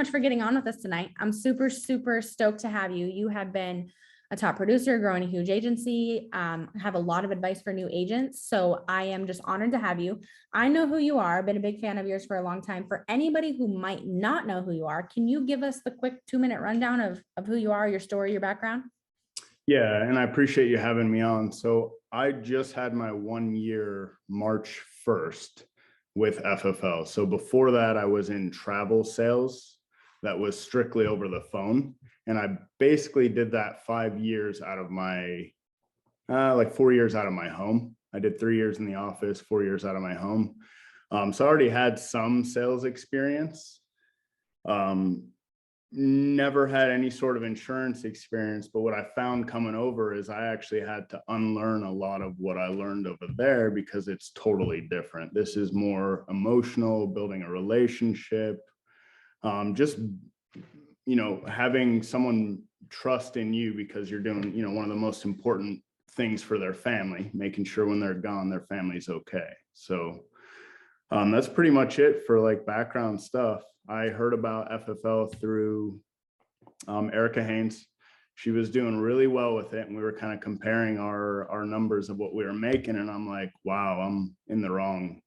much for getting on with us tonight. I'm super, super stoked to have you. You have been a top producer, growing a huge agency, have a lot of advice for new agents. So I am just honored to have you. I know who you are, been a big fan of yours for a long time. For anybody who might not know who you are, can you give us the quick 2-minute rundown of who you are, your story, your background? Yeah, and I appreciate you having me on. So I just had my 1 year March 1st with FFL. So before that, I was in travel sales that was strictly over the phone. And I basically did that 5 years out of my, like 4 years out of my home. I did 3 years in the office, 4 years out of my home. So I already had some sales experience. Never had any sort of insurance experience, but what I found coming over is I actually had to unlearn a lot of what I learned over there because it's totally different. This is more emotional, building a relationship, just, having someone trust in you because you're doing, one of the most important things for their family, making sure when they're gone, their family's okay. So that's pretty much it for like background stuff. I heard about FFL through Erica Haynes. She was doing really well with it, and we were kind of comparing our numbers of what we were making. And I'm like, wow, I'm in the wrong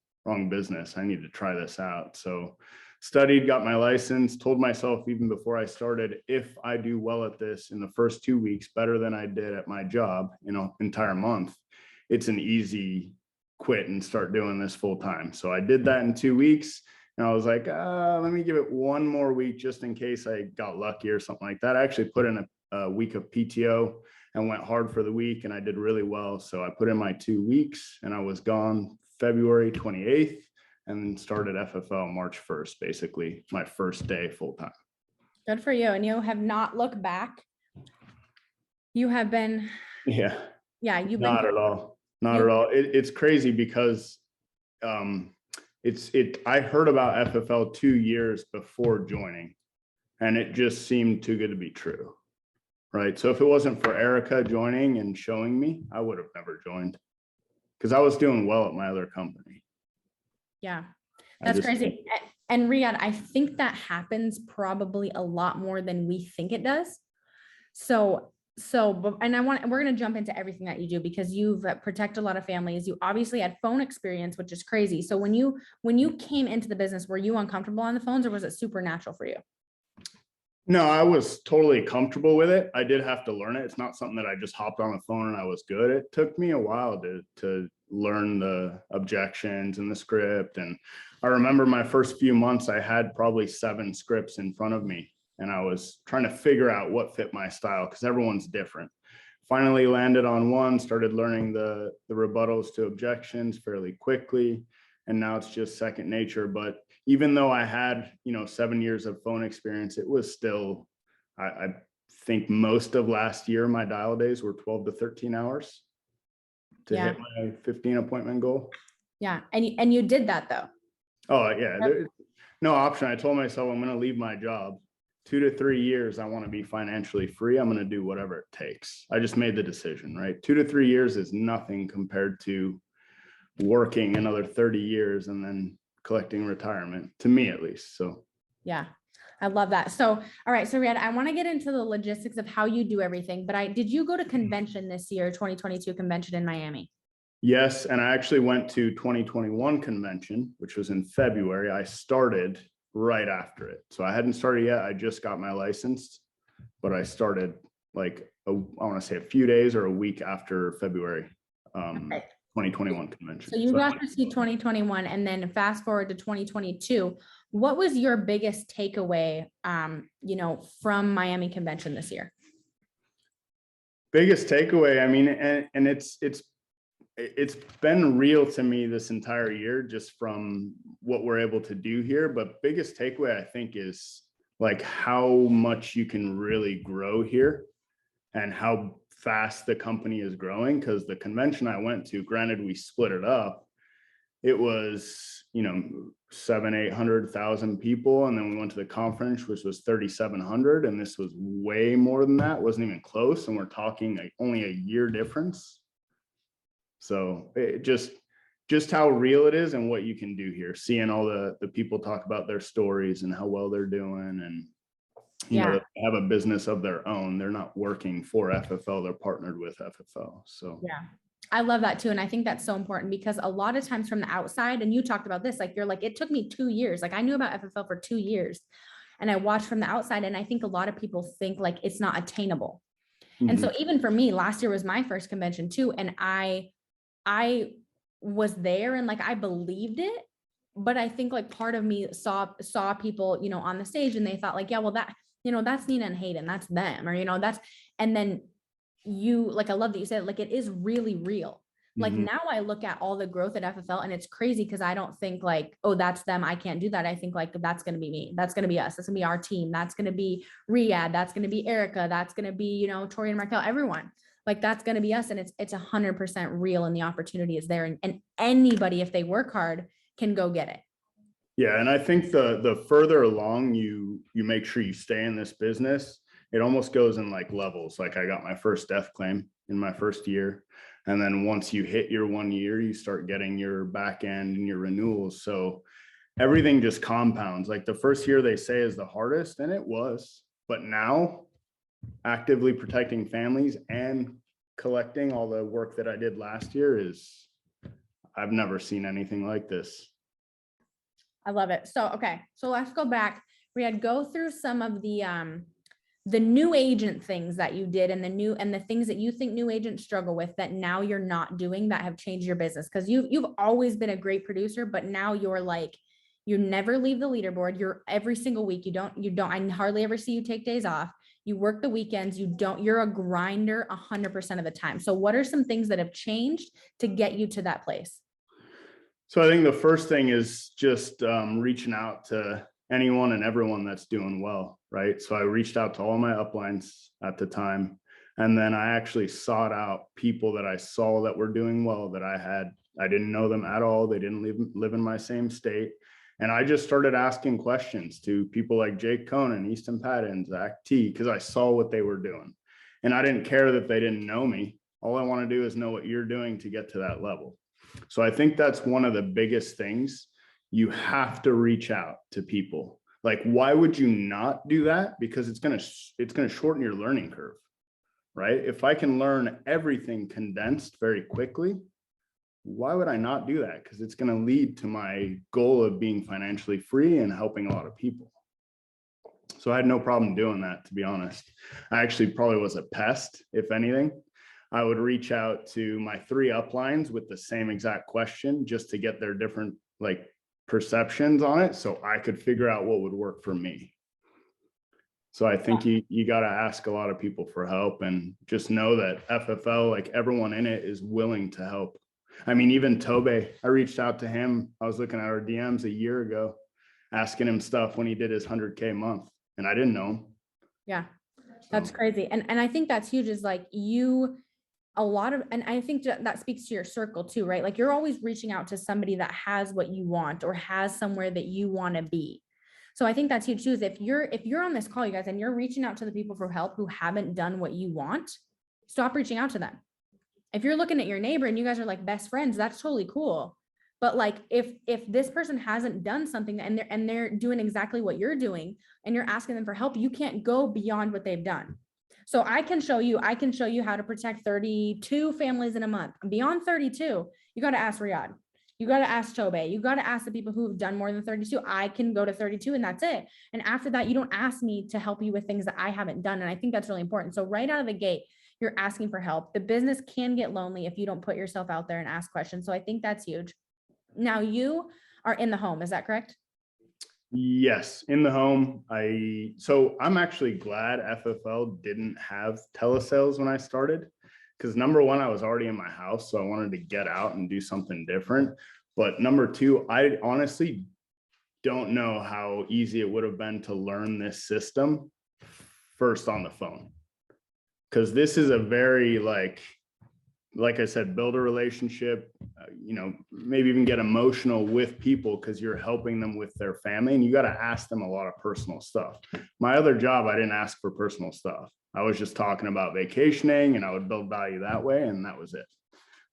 business. I need to try this out. So studied, got my license, told myself even before I started, if I do well at this in the first 2 weeks, better than I did at my job, entire month, it's an easy quit and start doing this full time. So I did that in 2 weeks. And I was like, let me give it 1 more week just in case I got lucky or something like that. I actually put in a week of PTO and went hard for the week, and I did really well. So I put in my 2 weeks and I was gone February 28th and started FFL March 1st, basically my first day full time. Good for you. And you have not looked back. You have been. Yeah. Yeah. You've been. Not at all. Not at all. It's crazy because I heard about FFL 2 years before joining, and it just seemed too good to be true. Right. So if it wasn't for Erica joining and showing me, I would have never joined because I was doing well at my other company. Yeah, that's crazy. And Riad, I think that happens probably a lot more than we think it does. And we're going to jump into everything that you do because you've protected a lot of families. You obviously had phone experience, which is crazy. So when you came into the business, were you uncomfortable on the phones, or was it supernatural for you? No, I was totally comfortable with it. I did have to learn it. It's not something that I just hopped on the phone and I was good. It took me a while to learn the objections and the script. And I remember my first few months, I had probably 7 scripts in front of me. And I was trying to figure out what fit my style because everyone's different. Finally landed on one, started learning the rebuttals to objections fairly quickly. And now it's just second nature. But even though I had, 7 years of phone experience, it was still, I think most of last year, my dial days were 12 to 13 hours to hit my 15 appointment goal. Yeah. And you did that though. Oh yeah. There's no option. I told myself I'm going to leave my job. 2 to 3 years, I want to be financially free. I'm going to do whatever it takes. I just made the decision, right? 2 to 3 years is nothing compared to working another 30 years and then collecting retirement, to me at least. So yeah, I love that. So all right, so Riad, I want to get into the logistics of how you do everything, but did you go to convention this year, 2022 convention in Miami? Yes, and I actually went to 2021 convention, which was in February. I started right after it. So I hadn't started yet. I just got my license, but I started like I want to say a few days or a week after February 2021 convention. So you got to see 2021, and then fast forward to 2022. What was your biggest takeaway, from Miami convention this year? Biggest takeaway, I mean, and it's been real to me this entire year just from what we're able to do here. But biggest takeaway, I think, is like how much you can really grow here and how fast the company is growing. Because the convention I went to, granted, we split it up. It was, 700,000-800,000 people. And then we went to the conference, which was 3,700. And this was way more than that. It wasn't even close. And we're talking like only a year difference. So it just, just how real it is and what you can do here, seeing all the people talk about their stories and how well they're doing, and you know, they have a business of their own. They're not working for FFL, they're partnered with FFL. So yeah, I love that too. And I think that's so important because a lot of times from the outside, and you talked about this, like you're like, it took me 2 years. Like I knew about FFL for 2 years and I watched from the outside. And I think a lot of people think like it's not attainable. And so even for me, last year was my first convention too. And I was there and like, I believed it, but I think like part of me saw people, you know, on the stage and they thought like, yeah, well that, you know, that's Nina and Hayden, that's them, or, you know, that's, and then you, like, I love that you said, like, it is really real. Like now I look at all the growth at FFL and it's crazy because I don't think like, oh, that's them, I can't do that. I think like, that's going to be me. That's going to be us. That's going to be our team. That's going to be Riad. That's going to be Erica. That's going to be, you know, Tori and Markel, everyone. Like that's going to be us. And it's 100% real and the opportunity is there. And anybody, if they work hard, can go get it. Yeah, and I think the further along you make sure you stay in this business, it almost goes in like levels. Like I got my first death claim in my first year. And then once you hit your 1 year, you start getting your back end and your renewals. So everything just compounds. Like the first year they say is the hardest, and it was, but now actively protecting families and collecting all the work that I did last year is, I've never seen anything like this. I love it. So, okay. So let's go back. We had go through some of the new agent things that you did and the things that you think new agents struggle with that now you're not doing that have changed your business. Cause you've always been a great producer, but now you're like, you never leave the leaderboard. You're every single week. I hardly ever see you take days off. You work the weekends. You're a grinder 100% of the time. So what are some things that have changed to get you to that place? So I think the first thing is just reaching out to anyone and everyone that's doing well, right? So I reached out to all my uplines at the time. And then I actually sought out people that I saw that were doing well that I didn't know them at all. They didn't live in my same state. And I just started asking questions to people like Jake Conan, Easton Patton, Zach T, because I saw what they were doing. And I didn't care that they didn't know me. All I want to do is know what you're doing to get to that level. So I think that's one of the biggest things. You have to reach out to people. Like, why would you not do that? Because it's going to shorten your learning curve, right? If I can learn everything condensed very quickly, why would I not do that? Because it's going to lead to my goal of being financially free and helping a lot of people. So I had no problem doing that, to be honest. I actually probably was a pest, if anything. I would reach out to my 3 uplines with the same exact question just to get their different like perceptions on it so I could figure out what would work for me. So I think you got to ask a lot of people for help and just know that FFL, like everyone in it, is willing to help. I mean, even Tobe, I reached out to him. I was looking at our DMs a year ago, asking him stuff when he did his 100K month, and I didn't know him. Yeah, that's crazy. And I think that's huge is like and I think that speaks to your circle too, right? Like you're always reaching out to somebody that has what you want or has somewhere that you want to be. So I think that's huge too, is if you're on this call, you guys, and you're reaching out to the people for help who haven't done what you want, stop reaching out to them. If you're looking at your neighbor and you guys are like best friends, that's totally cool. But like, if this person hasn't done something and they're doing exactly what you're doing and you're asking them for help, you can't go beyond what they've done. So I can show you how to protect 32 families in a month. Beyond 32, you got to ask Riad. You got to ask Tobe. You got to ask the people who've done more than 32. I can go to 32 and that's it. And after that, you don't ask me to help you with things that I haven't done. And I think that's really important. So right out of the gate, you're asking for help. The business can get lonely if you don't put yourself out there and ask questions. So I think that's huge. Now you are in the home. Is that correct? Yes, in the home. So I'm actually glad FFL didn't have telesales when I started, because number one, I was already in my house, so I wanted to get out and do something different. But number two, I honestly don't know how easy it would have been to learn this system first on the phone, because this is a very like I said, build a relationship, maybe even get emotional with people because you're helping them with their family, and you got to ask them a lot of personal stuff. My other job, I didn't ask for personal stuff. I was just talking about vacationing and I would build value that way. And that was it.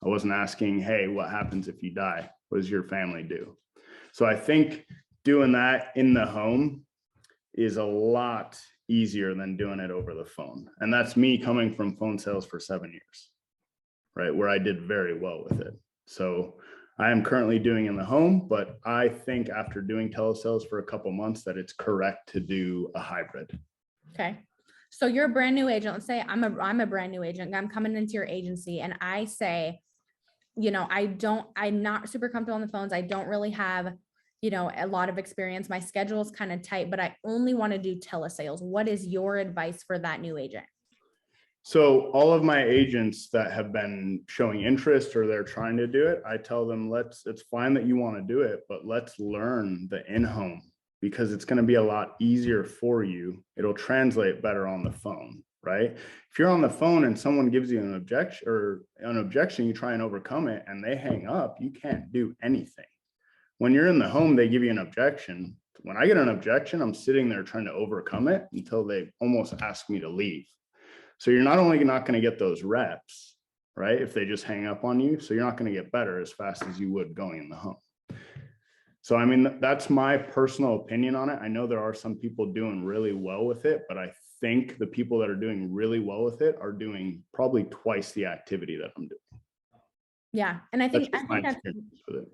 I wasn't asking, hey, what happens if you die? What does your family do? So I think doing that in the home is a lot easier than doing it over the phone. And that's me coming from phone sales for 7 years, right? Where I did very well with it. So I am currently doing in the home, but I think after doing telesales for a couple months that it's correct to do a hybrid. Okay. So you're a brand new agent. Let's say I'm a brand new agent. I'm coming into your agency and I say, I'm not super comfortable on the phones. I don't really have, a lot of experience. My schedule is kind of tight, but I only want to do telesales. What is your advice for that new agent? So all of my agents that have been showing interest or they're trying to do it, I tell them, it's fine that you want to do it, but let's learn the in-home because it's going to be a lot easier for you. It'll translate better on the phone, right? If you're on the phone and someone gives you an objection, you try and overcome it and they hang up, you can't do anything. When you're in the home, they give you an objection. When I get an objection, I'm sitting there trying to overcome it until they almost ask me to leave. So you're not only not going to get those reps, right? If they just hang up on you, so you're not going to get better as fast as you would going in the home. So, I mean, that's my personal opinion on it. I know there are some people doing really well with it, but I think the people that are doing really well with it are doing probably twice the activity that I'm doing. Yeah. And I think that's,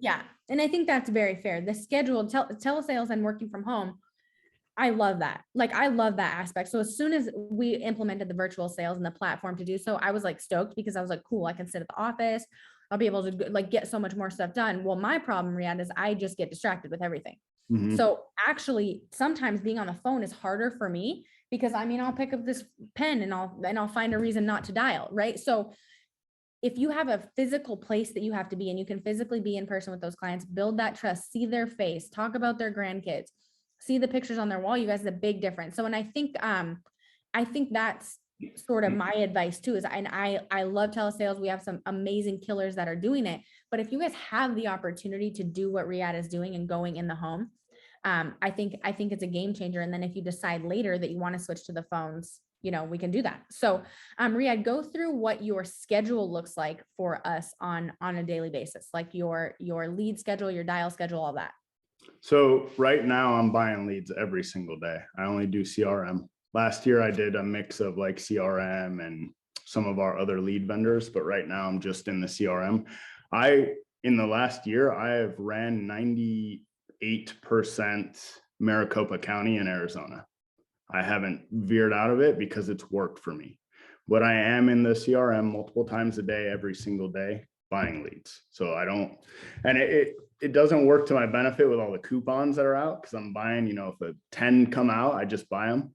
yeah. And I think that's very fair. The scheduled telesales and working from home, I love that. Like, I love that aspect. So as soon as we implemented the virtual sales and the platform to do so, I was like stoked because I was like, cool, I can sit at the office. I'll be able to like get so much more stuff done. Well, my problem, Riad, is I just get distracted with everything. Mm-hmm. So actually sometimes being on the phone is harder for me because I'll pick up this pen and I'll find a reason not to dial. Right. So if you have a physical place that you have to be and you can physically be in person with those clients, build that trust, see their face, talk about their grandkids, see the pictures on their wall, you guys, is a big difference. So, and I think that's sort of my advice too, I love telesales. We have some amazing killers that are doing it, but if you guys have the opportunity to do what Riad is doing and going in the home, I think it's a game changer. And then if you decide later that you want to switch to the phones, we can do that. So, Riad, go through what your schedule looks like for us on a daily basis, like your lead schedule, your dial schedule, all that. So right now I'm buying leads every single day. I only do CRM. Last year I did a mix of like CRM and some of our other lead vendors, but right now I'm just in the CRM. In the last year, I have ran 98% Maricopa County in Arizona. I haven't veered out of it because it's worked for me. But I am in the CRM multiple times a day, every single day, buying leads. So I don't, and it doesn't work to my benefit with all the coupons that are out because I'm buying, if a 10 come out, I just buy them.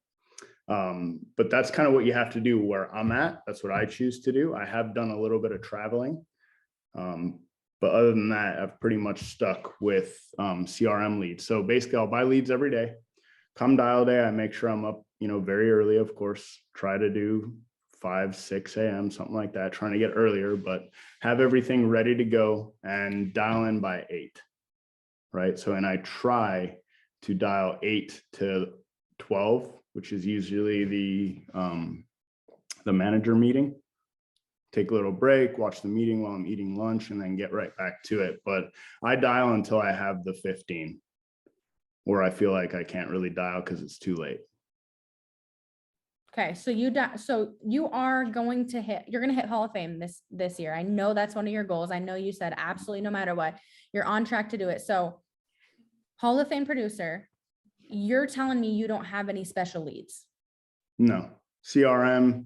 But that's kind of what you have to do where I'm at. That's what I choose to do. I have done a little bit of traveling. But other than that, I've pretty much stuck with CRM leads. So basically I'll buy leads every day. Come dial day, I make sure I'm up, very early, of course, try to do 5, 6 a.m., something like that, trying to get earlier, but have everything ready to go and dial in by 8, right? So, and I try to dial 8 to 12, which is usually the manager meeting. Take a little break, watch the meeting while I'm eating lunch, and then get right back to it. But I dial until I have the 15. Or I feel like I can't really dial because it's too late. Okay, so you're going to hit Hall of Fame this year. I know that's one of your goals. I know you said absolutely no matter what, you're on track to do it. So Hall of Fame producer, you're telling me you don't have any special leads? No. CRM,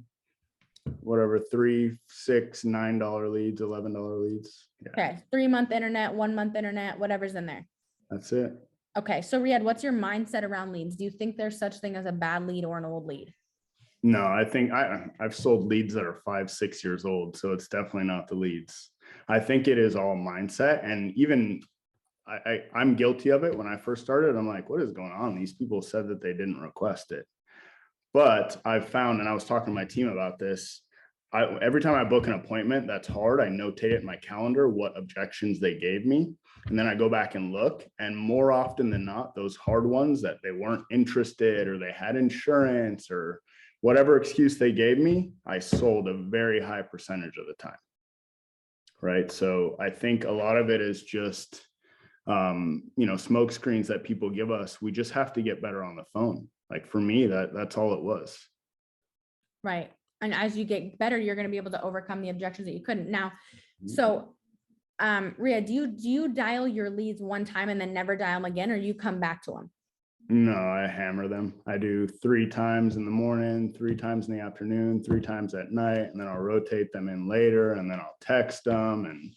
whatever, $3, $6, $9 leads, $11 leads. Yeah. Okay, 3-month internet, 1-month internet, whatever's in there. That's it. Okay, so Riad, what's your mindset around leads? Do you think there's such thing as a bad lead or an old lead? No, I think I've sold leads that are 5, 6 years old, so it's definitely not the leads. I think it is all mindset, and even I'm guilty of it. When I first started, I'm like, what is going on? These people said that they didn't request it, but I've found, and I was talking to my team about this, every time I book an appointment that's hard, I notate it in my calendar what objections they gave me. And then I go back and look, and more often than not, those hard ones that they weren't interested or they had insurance or whatever excuse they gave me, I sold a very high percentage of the time. right? So I think a lot of it is just, smoke screens that people give us. We just have to get better on the phone. Like for me, that's all it was. Right. And as you get better, you're going to be able to overcome the objections that you couldn't. Now, so Ria, do you dial your leads one time and then never dial them again, or you come back to them? No, I hammer them. I do 3 times in the morning, 3 times in the afternoon, 3 times at night, and then I'll rotate them in later, and then I'll text them, and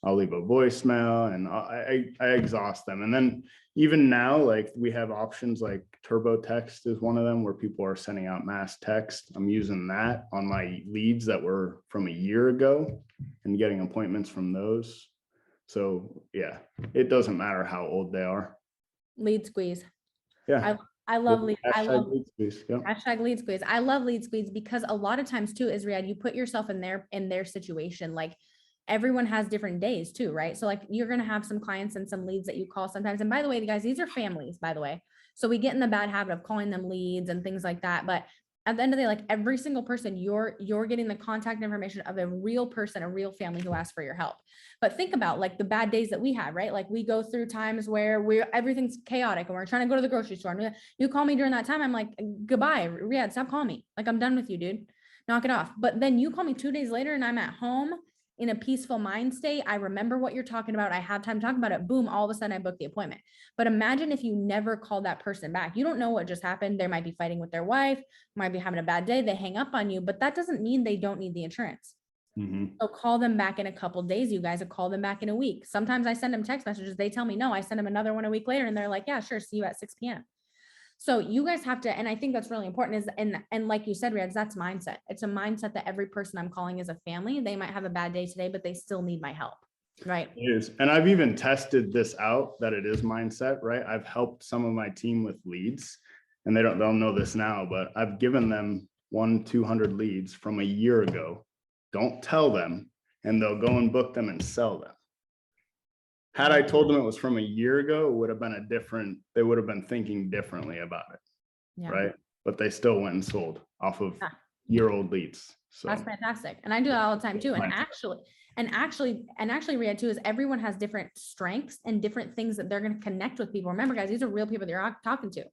I'll leave a voicemail, and I exhaust them. And then even now, like we have options like turbo text is one of them where people are sending out mass text. I'm using that on my leads that were from a year ago and getting appointments from those. So yeah, it doesn't matter how old they are. Lead squeeze. Yeah. I love lead. I love lead squeeze. Yep. hashtag lead squeeze. I love lead squeeze because a lot of times too is Riad, you put yourself in their situation. Like everyone has different days too, right? So like you're going to have some clients and some leads that you call sometimes. And by the way, guys, these are families, by the way. So we get in the bad habit of calling them leads and things like that. But at the end of the day, like every single person, you're getting the contact information of a real person, a real family who asked for your help. But think about like the bad days that we had, right? Like we go through times where everything's chaotic and we're trying to go to the grocery store. And you call me during that time, I'm like, goodbye, Riad, stop calling me. Like I'm done with you, dude. Knock it off. But then you call me 2 days later and I'm at home in a peaceful mind state. I remember what you're talking about. I have time to talk about it. Boom, all of a sudden I booked the appointment. But imagine if you never called that person back. You don't know what just happened. They might be fighting with their wife, might be having a bad day. They hang up on you, but that doesn't mean they don't need the insurance. So call them back in a couple days. You guys will call them back in a week. Sometimes I send them text messages. They tell me no. I send them another one a week later and they're like, yeah, sure. See you at 6 p.m. So you guys have to, and I think that's really important is, and like you said, Riad, that's mindset. It's a mindset that every person I'm calling is a family. They might have a bad day today, but they still need my help. Right. It is. And I've even tested this out that it is mindset, right? I've helped some of my team with leads and they'll know this now, but I've given them 200 leads from a year ago. Don't tell them, and they'll go and book them and sell them. Had I told them it was from a year ago, it would have been they would have been thinking differently about it. Yeah. Right. But they still went and sold off of year-old leads. So that's fantastic. And I do that all the time too. And actually, Riad too, is everyone has different strengths and different things that they're going to connect with people. Remember, guys, these are real people that you're talking to.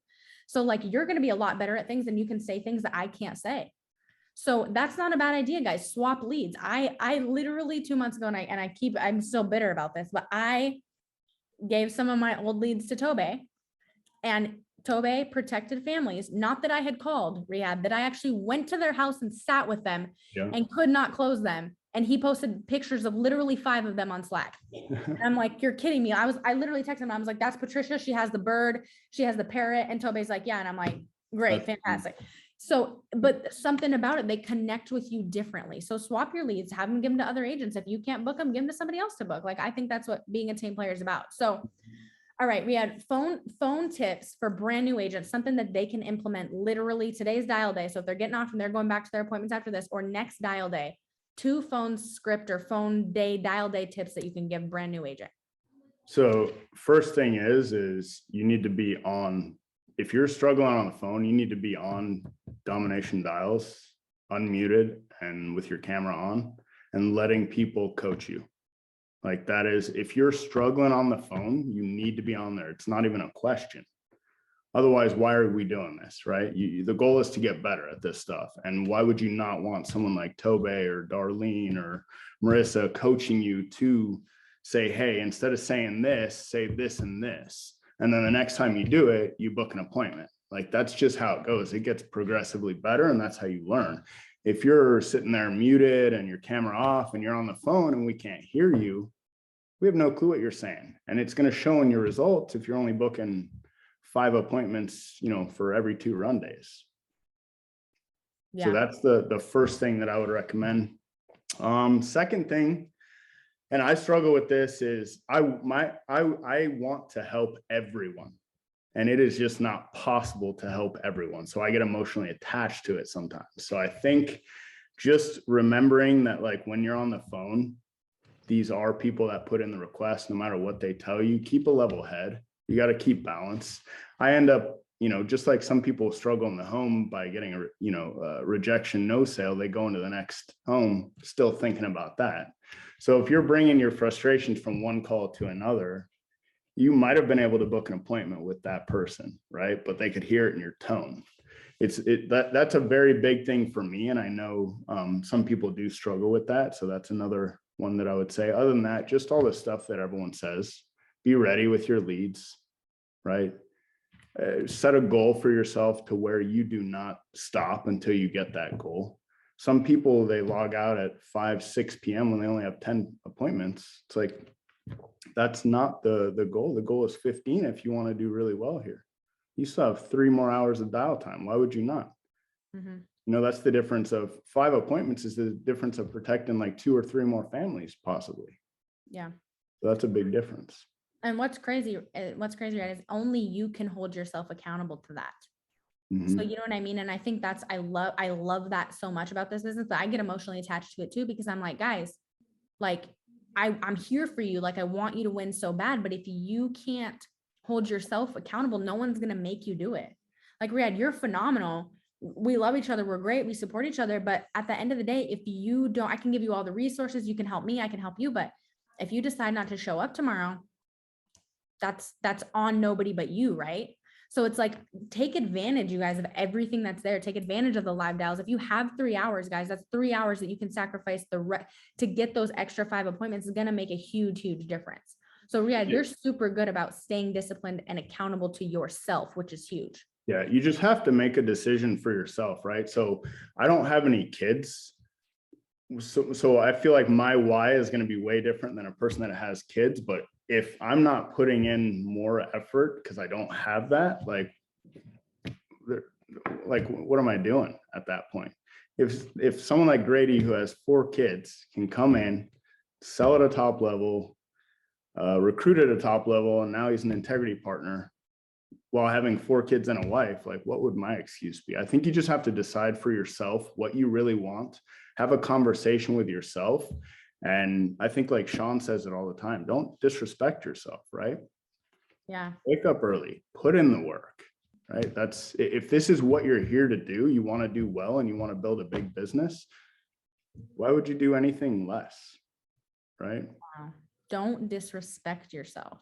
So like, you're going to be a lot better at things and you can say things that I can't say. So that's not a bad idea, guys. Swap leads. I literally 2 months ago, and I'm still bitter about this, but I gave some of my old leads to Tobe, and Tobe protected families. Not that I had called Riad, that I actually went to their house and sat with them and could not close them. And he posted pictures of literally 5 of them on Slack. And I'm like, you're kidding me. I literally texted him. I was like, that's Patricia. She has the bird. She has the parrot. And Tobe's like, yeah. And I'm like, great, fantastic. So, but something about it, they connect with you differently. So swap your leads, have them give them to other agents. If you can't book them, give them to somebody else to book. Like, I think that's what being a team player is about. So, all right, we had phone tips for brand new agents, something that they can implement literally today's dial day. So if they're getting off and they're going back to their appointments after this or next dial day, 2 phone script or phone day dial day tips that you can give brand new agent. So first thing is you need to be on. If you're struggling on the phone, you need to be on domination dials, unmuted and with your camera on and letting people coach you. Like that is, if you're struggling on the phone, you need to be on there. It's not even a question. Otherwise, why are we doing this, right? The goal is to get better at this stuff. And why would you not want someone like Tobe or Darlene or Marissa coaching you to say, hey, instead of saying this, say this and this. And then the next time you do it, you book an appointment. Like that's just how it goes. It gets progressively better and that's how you learn. If you're sitting there muted and your camera off and you're on the phone and we can't hear you, we have no clue what you're saying. And it's going to show in your results if you're only booking 5 appointments, for every 2 run days. Yeah. So that's the first thing that I would recommend. Second thing, and I struggle with this, is I want to help everyone, and it is just not possible to help everyone. So I get emotionally attached to it sometimes. So I think just remembering that, like, when you're on the phone, these are people that put in the request, no matter what they tell you. Keep a level head. You got to keep balance. I end up you know, just like some people struggle in the home by getting a, you know, rejection, no sale, they go into the next home still thinking about that. So if you're bringing your frustrations from one call to another, you might have been able to book an appointment with that person, right? But they could hear it in your tone. That's a very big thing for me. And I know some people do struggle with that. So that's another one that I would say. Other than that, just all the stuff that everyone says, be ready with your leads, right? Set a goal for yourself to where you do not stop until you get that goal. Some people, they log out at 5, 6 p.m. when they only have 10 appointments. It's like, that's not the goal. The goal is 15 if you want to do really well here. You still have 3 more hours of dial time. Why would you not? Mm-hmm. You know, that's the difference of 5 appointments is the difference of protecting like 2 or 3 more families possibly. Yeah. So that's a big difference. And what's crazy, right, is only you can hold yourself accountable to that. Mm-hmm. So you know what I mean? And I think that's, I love that so much about this business, but I get emotionally attached to it too, because I'm like, guys, like I'm here for you. Like I want you to win so bad, but if you can't hold yourself accountable, no one's going to make you do it. Like Riad, you're phenomenal. We love each other. We're great. We support each other. But at the end of the day, if you don't, I can give you all the resources. You can help me. I can help you. But if you decide not to show up tomorrow, that's on nobody but you, right? So it's like, take advantage, you guys, of everything that's there. Take advantage of the live dials. If you have 3 hours, guys, that's 3 hours that you can sacrifice to get those extra 5 appointments is going to make a huge, huge difference. So Riad, you're super good about staying disciplined and accountable to yourself, which is huge. Yeah, you just have to make a decision for yourself, right? So I don't have any kids. So I feel like my why is going to be way different than a person that has kids. But if I'm not putting in more effort because I don't have that, like what am I doing at that point? If someone like Grady, who has 4 kids, can come in, sell at a top level, recruit at a top level, and now he's an integrity partner while having 4 kids and a wife, like what would my excuse be? I think you just have to decide for yourself what you really want, have a conversation with yourself. And I think like Sean says it all the time, don't disrespect yourself, right? Yeah. Wake up early, put in the work, right? That's, if this is what you're here to do, you want to do well and you want to build a big business, why would you do anything less, right? Wow. Don't disrespect yourself.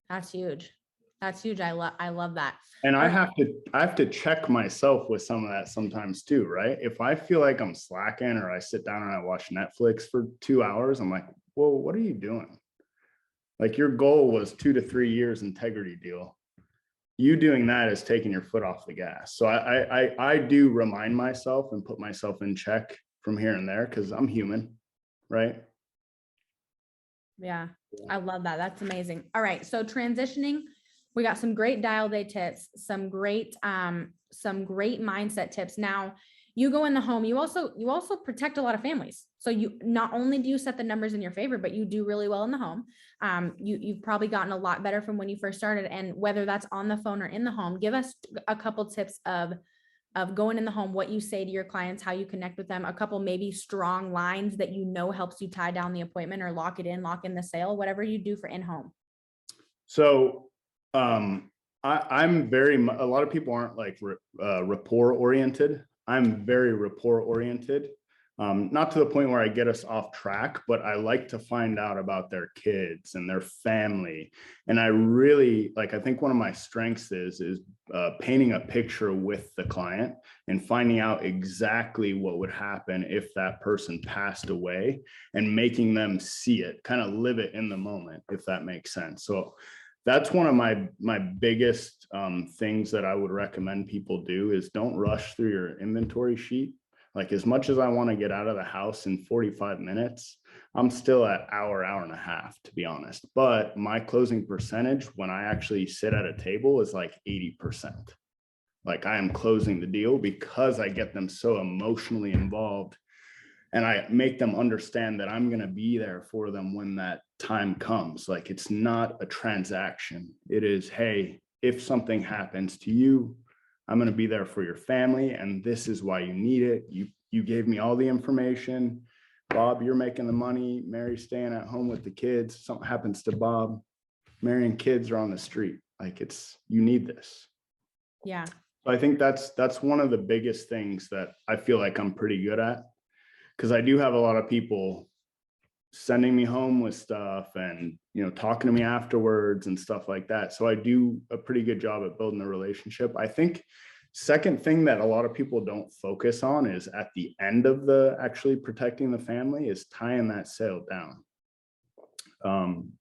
That's huge. That's huge. I love that. And I have to check myself with some of that sometimes too, right? If I feel like I'm slacking or I sit down and I watch Netflix for 2 hours, I'm like, whoa, what are you doing? Like your goal was 2 to 3 years integrity deal. You doing that is taking your foot off the gas. So I do remind myself and put myself in check from here and there because I'm human, right? Yeah, I love that. That's amazing. All right. So transitioning, we got some great dial day tips, some great mindset tips. Now you go in the home, you also protect a lot of families. So you, not only do you set the numbers in your favor, but you do really well in the home. You've probably gotten a lot better from when you first started, and whether that's on the phone or in the home, give us a couple tips of going in the home, what you say to your clients, how you connect with them, a couple maybe strong lines that you know helps you tie down the appointment or lock in the sale, whatever you do for in-home. So I'm very, a lot of people aren't like rapport oriented. I'm very rapport oriented. Not to the point where I get us off track, but I like to find out about their kids and their family. And I really like, I think one of my strengths is painting a picture with the client and finding out exactly what would happen if that person passed away and making them see it, kind of live it in the moment, if that makes sense. So that's one of my biggest things that I would recommend people do is don't rush through your inventory sheet. Like as much as I want to get out of the house in 45 minutes, I'm still at hour and a half, to be honest. But my closing percentage when I actually sit at a table is like 80%. Like I am closing the deal because I get them so emotionally involved and I make them understand that I'm going to be there for them when that time comes. Like it's not a transaction. It is, hey, if something happens to you, I'm going to be there for your family. And this is why you need it. You gave me all the information. Bob, you're making the money. Mary's staying at home with the kids. Something happens to Bob, Mary and kids are on the street. Like you need this. Yeah. So I think that's one of the biggest things that I feel like I'm pretty good at, because I do have a lot of people sending me home with stuff and, you know, talking to me afterwards and stuff like that. So I do a pretty good job at building a relationship. I think second thing that a lot of people don't focus on is at the end of the actually protecting the family is tying that sale down.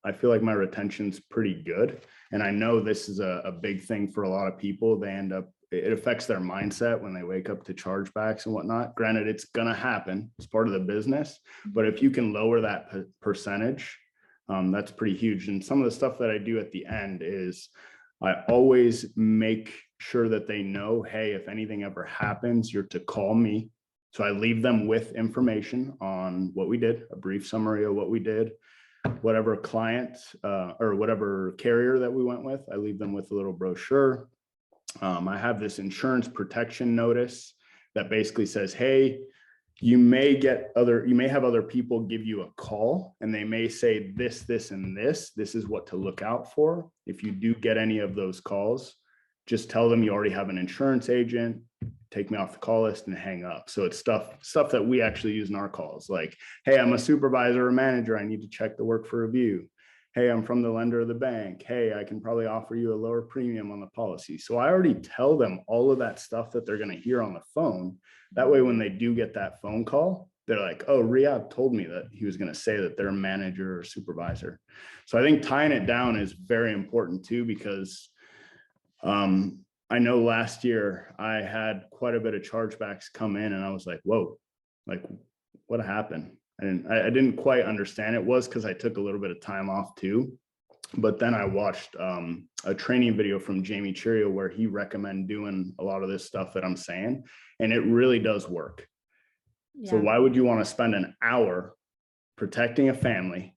I feel like my retention's pretty good. And I know this is a big thing for a lot of people. They end up, it affects their mindset when they wake up to chargebacks and whatnot. Granted, it's going to happen. It's part of the business. But if you can lower that percentage, that's pretty huge. And some of the stuff that I do at the end is I always make sure that they know, hey, if anything ever happens, you're to call me. So I leave them with information on what we did, a brief summary of what we did, whatever client or whatever carrier that we went with. I leave them with a little brochure. I have this insurance protection notice that basically says, hey, you may have other people give you a call and they may say this, and this is what to look out for. If you do get any of those calls, just tell them you already have an insurance agent, take me off the call list and hang up. So it's stuff that we actually use in our calls. Like, hey, I'm a supervisor or manager. I need to check the work for review. Hey, I'm from the lender of the bank. Hey, I can probably offer you a lower premium on the policy. So I already tell them all of that stuff that they're going to hear on the phone. That way, when they do get that phone call, they're like, oh, Riad told me that he was going to say that they're a manager or supervisor. So I think tying it down is very important too, because I know last year I had quite a bit of chargebacks come in and I was like, whoa, like what happened? I didn't quite understand. It was because I took a little bit of time off too. But then I watched a training video from Jamie Cheerio where he recommended doing a lot of this stuff that I'm saying, and it really does work. Yeah. So why would you want to spend an hour protecting a family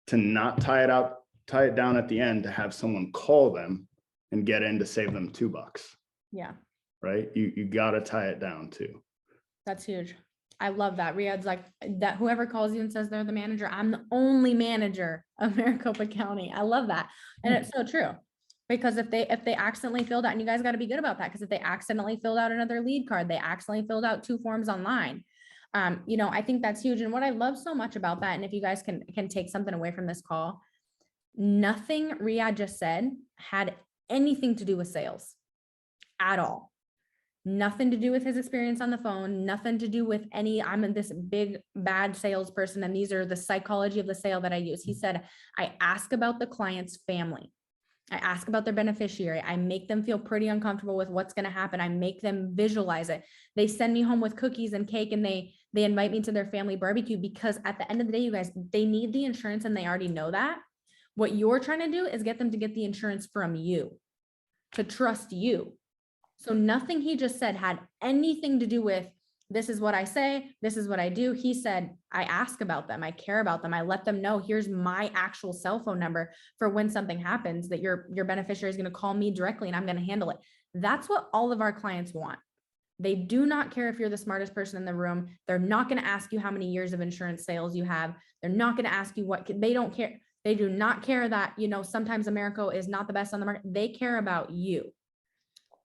to not tie it down at the end to have someone call them and get in to save them $2? Yeah. Right. You got to tie it down too. That's huge. I love that. Riad's like that. Whoever calls you and says they're the manager, I'm the only manager of Maricopa County. I love that. And it's so true, because if they accidentally filled out, and you guys got to be good about that, because if they accidentally filled out another lead card, they accidentally filled out 2 forms online. You know, I think that's huge. And what I love so much about that, and if you guys can take something away from this call, nothing Riad just said had anything to do with sales at all. Nothing to do with his experience on the phone, nothing to do with I'm this big bad salesperson and these are the psychology of the sale that I use. He said, I ask about the client's family. I ask about their beneficiary. I make them feel pretty uncomfortable with what's going to happen. I make them visualize it. They send me home with cookies and cake and they invite me to their family barbecue, because at the end of the day, you guys, they need the insurance and they already know that. What you're trying to do is get them to get the insurance from you, to trust you. So nothing he just said had anything to do with, this is what I say, this is what I do. He said, I ask about them. I care about them. I let them know, here's my actual cell phone number for when something happens, that your beneficiary is going to call me directly and I'm going to handle it. That's what all of our clients want. They do not care if you're the smartest person in the room. They're not going to ask you how many years of insurance sales you have. They're not going to ask you they don't care. They do not care that, you know, sometimes America is not the best on the market. They care about you.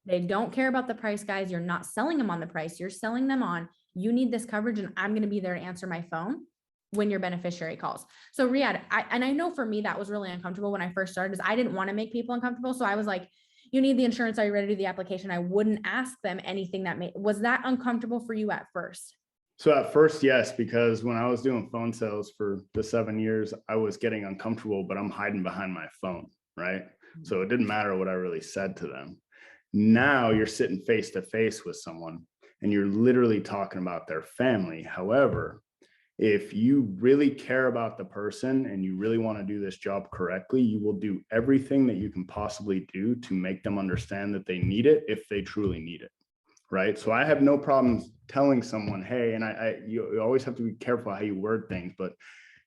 They don't care about the price, guys. You're not selling them on the price. You're selling them on, you need this coverage and I'm going to be there to answer my phone when your beneficiary calls. So Riad, I know for me, that was really uncomfortable when I first started, is I didn't want to make people uncomfortable. So I was like, you need the insurance. Are you ready to do the application? I wouldn't ask them anything was that uncomfortable for you at first? So at first, yes, because when I was doing phone sales for the 7 years, I was getting uncomfortable, but I'm hiding behind my phone, right? So it didn't matter what I really said to them. Now you're sitting face to face with someone and you're literally talking about their family. However, if you really care about the person and you really want to do this job correctly, you will do everything that you can possibly do to make them understand that they need it if they truly need it. Right. So I have no problems telling someone, hey, and you always have to be careful how you word things, but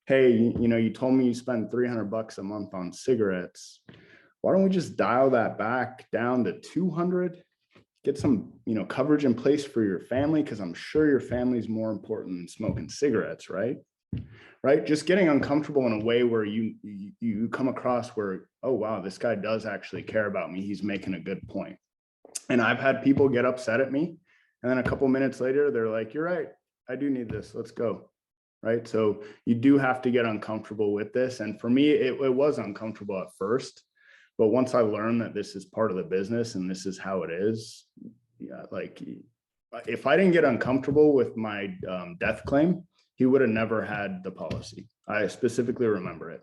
hey, you know, you told me you spend $300 a month on cigarettes. Why don't we just dial that back down to 200, get some, you know, coverage in place for your family? Because I'm sure your family is more important than smoking cigarettes, right? Right. Just getting uncomfortable in a way where you come across where, oh, wow, this guy does actually care about me. He's making a good point. And I've had people get upset at me. And then a couple minutes later, they're like, you're right. I do need this. Let's go. Right. So you do have to get uncomfortable with this. And for me, it was uncomfortable at first. But once I learned that this is part of the business and this is how it is, yeah, like if I didn't get uncomfortable with my death claim, he would have never had the policy. I specifically remember it.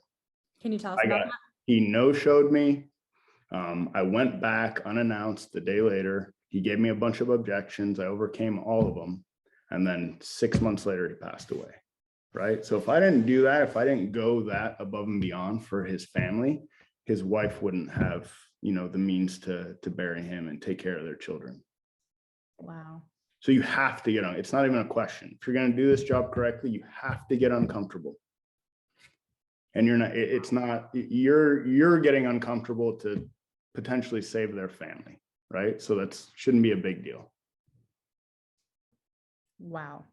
Can you tell us about that? He no-showed me. I went back unannounced the day later. He gave me a bunch of objections. I overcame all of them. And then 6 months later, he passed away. Right. So if I didn't do that, if I didn't go that above and beyond for his family, his wife wouldn't have, you know, the means to bury him and take care of their children. Wow. So you have to get on. It's not even a question. If you're going to do this job correctly, you have to get uncomfortable. And you're not, it's not, you're getting uncomfortable to potentially save their family. Right. So that shouldn't be a big deal. Wow.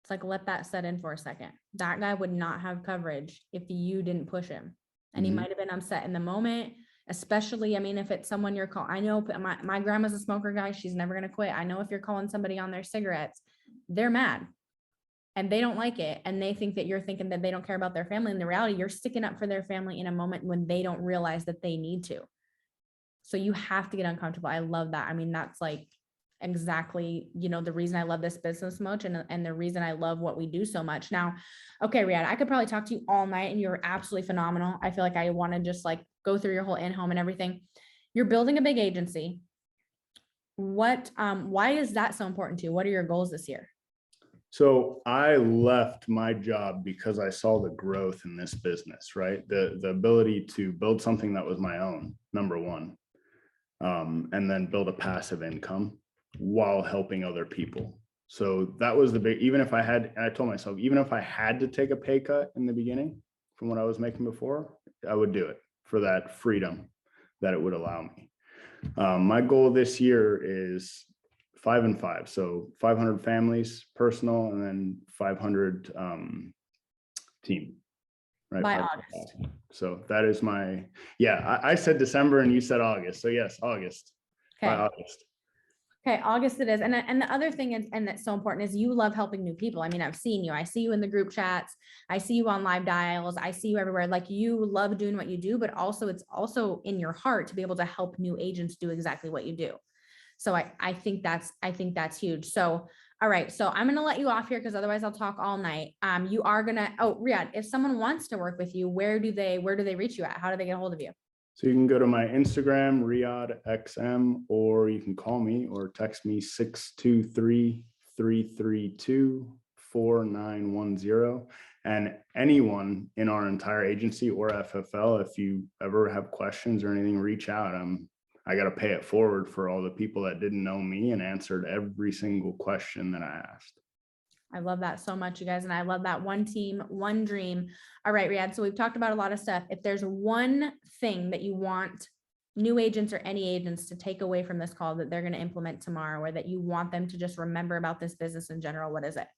It's like, let that set in for a second. That guy would not have coverage if you didn't push him. And he might have been upset in the moment, especially, I mean, if it's someone you're calling. I know my grandma's a smoker, guy. She's never going to quit. I know if you're calling somebody on their cigarettes, they're mad and they don't like it. And they think that you're thinking that they don't care about their family. In the reality, you're sticking up for their family in a moment when they don't realize that they need to. So you have to get uncomfortable. I love that. I mean, that's like exactly, you know, the reason I love this business so much and the reason I love what we do so much. Now, okay, Riad, I could probably talk to you all night and you're absolutely phenomenal. I feel like I want to just like go through your whole in-home and everything. You're building a big agency. Why is that so important to you? What are your goals this year? So I left my job because I saw the growth in this business, right? The ability to build something that was my own, number one, and then build a passive income while helping other people. So that was the big, even if I had, and I told myself, even if I had to take a pay cut in the beginning from what I was making before, I would do it for that freedom that it would allow me. My goal this year is 5 and 5. So 500 families, personal, and then 500 team. Right. By August. So that is my, yeah, I said December and you said August. So yes, August. Okay. By August. Okay, August it is. And the other thing is, and that's so important, is you love helping new people. I mean, I've seen you. I see you in the group chats. I see you on live dials. I see you everywhere. Like, you love doing what you do, but also it's also in your heart to be able to help new agents do exactly what you do. So I think that's huge. So, all right. So I'm going to let you off here because otherwise I'll talk all night. You are going to, Riad, if someone wants to work with you, where do they reach you at? How do they get a hold of you? So you can go to my Instagram, RiadXM, or you can call me or text me 623-332-4910. And anyone in our entire agency or FFL, if you ever have questions or anything, reach out. I got to pay it forward for all the people that didn't know me and answered every single question that I asked. I love that so much, you guys. And I love that one team, one dream. All right, Riad. So we've talked about a lot of stuff. If there's one thing that you want new agents or any agents to take away from this call that they're going to implement tomorrow, or that you want them to just remember about this business in general, what is it?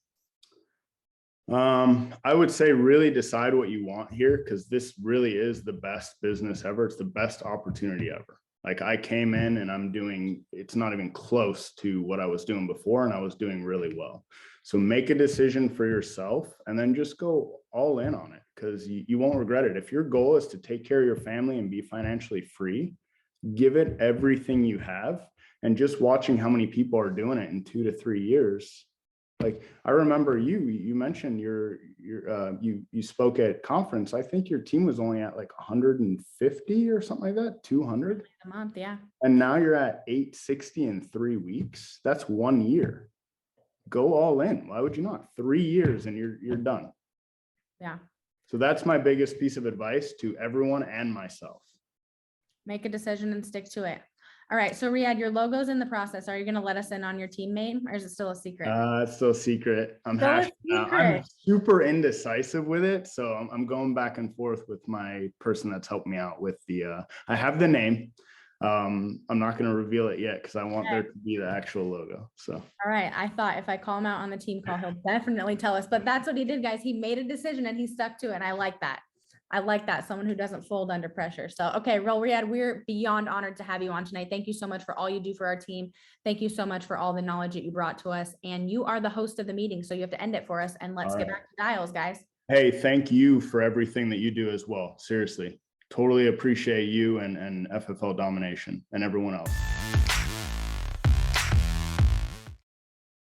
I would say really decide what you want here, because this really is the best business ever. It's the best opportunity ever. Like, I came in and I'm doing, it's not even close to what I was doing before, and I was doing really well. So make a decision for yourself and then just go all in on it, because you won't regret it. If your goal is to take care of your family and be financially free, give it everything you have. And just watching how many people are doing it in 2 to 3 years. Like, I remember you mentioned you spoke at conference. I think your team was only at like 150 or something like that, 200 a month. Yeah. And now you're at 860 in 3 weeks. That's 1 year. Go all in. Why would you not? 3 years and you're done. Yeah. So that's my biggest piece of advice to everyone and myself. Make a decision and stick to it. All right. So Riad, your logo's in the process. Are you going to let us in on your team name, or is it still a secret? It's still a secret. I'm super indecisive with it. So I'm going back and forth with my person that's helped me out with the, I have the name. I'm not going to reveal it yet because I want there to be the actual logo. So, all right. I thought if I call him out on the team call, he'll definitely tell us, but that's what he did, guys. He made a decision and he stuck to it. And I like that. I like that. Someone who doesn't fold under pressure. So, okay, Riad, we're beyond honored to have you on tonight. Thank you so much for all you do for our team. Thank you so much for all the knowledge that you brought to us. And you are the host of the meeting, so you have to end it for us. And let's get back to dials, guys. Hey, thank you for everything that you do as well. Seriously, totally appreciate you and FFL Domination and everyone else.